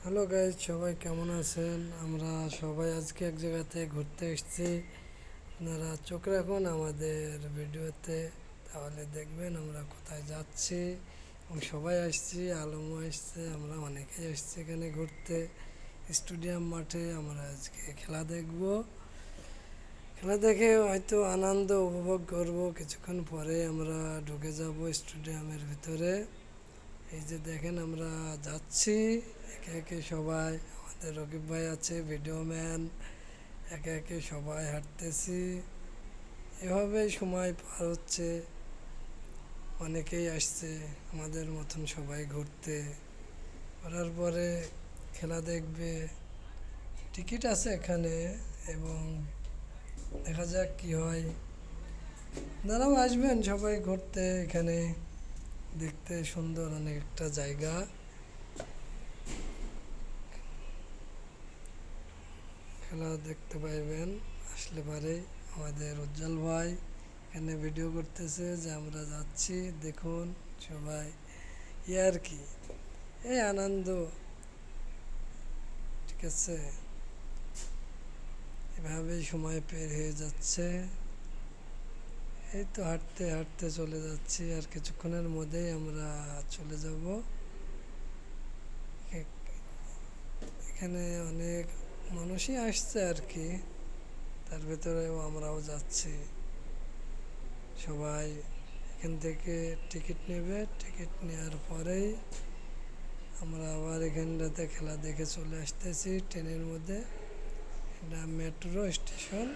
Hello guys, সবাই কেমন আছেন? আমরা সবাই আজকে এক জায়গাতে ঘুরতে এসেছি। আপনারা চোখ রাখুন আমাদের ভিডিওতে, তাহলে দেখবেন আমরা কোথায় যাচ্ছি। এবং সবাই আসছি, আলমও আসছে, আমরা অনেকেই আসছি এখানে ঘুরতে। স্টেডিয়াম মাঠে আমরা আজকে খেলা দেখব। খেলা দেখে হয়তো আনন্দ উপভোগ করব। কিছুক্ষণ পরে আমরা ঢুকে যাব স্টেডিয়ামের ভিতরে। এই যে দেখেন আমরা যাচ্ছি একে একে সবাই। আমাদের রকিব ভাই আছে, ভিডিও ম্যান। একে একে সবাই হাঁটতেছি, এভাবেই সময় পার হচ্ছে। অনেকেই আসছে আমাদের মতন সবাই ঘুরতে। ঘোরার পরে খেলা দেখবে। টিকিট আছে এখানে, এবং দেখা যাক কি হয়। আপনারাও আসবেন সবাই ঘুরতে এখানে। দেখতে সুন্দর অনেক একটা জায়গা। খেলা দেখতে পাইবেন আসলে পারে। আমাদের উজ্জ্বল ভাই এখানে ভিডিও করতেছে যে আমরা যাচ্ছি, দেখুন সবাই। আর কি এই আনন্দ, ঠিক আছে। এভাবেই সময় বের হয়ে যাচ্ছে। এই তো হাঁটতে হাঁটতে চলে যাচ্ছি, আর কিছুক্ষণের মধ্যেই আমরা চলে যাব। এখানে অনেক মানুষই আসছে আর কি, তার ভেতরেও আমরাও যাচ্ছি। সবাই এখান থেকে টিকিট নেবে, টিকিট নেওয়ার পরেই আমরা আবার এখানটাতে খেলা দেখে চলে আসতেছি ট্রেনের মধ্যে। এটা মেট্রো স্টেশন।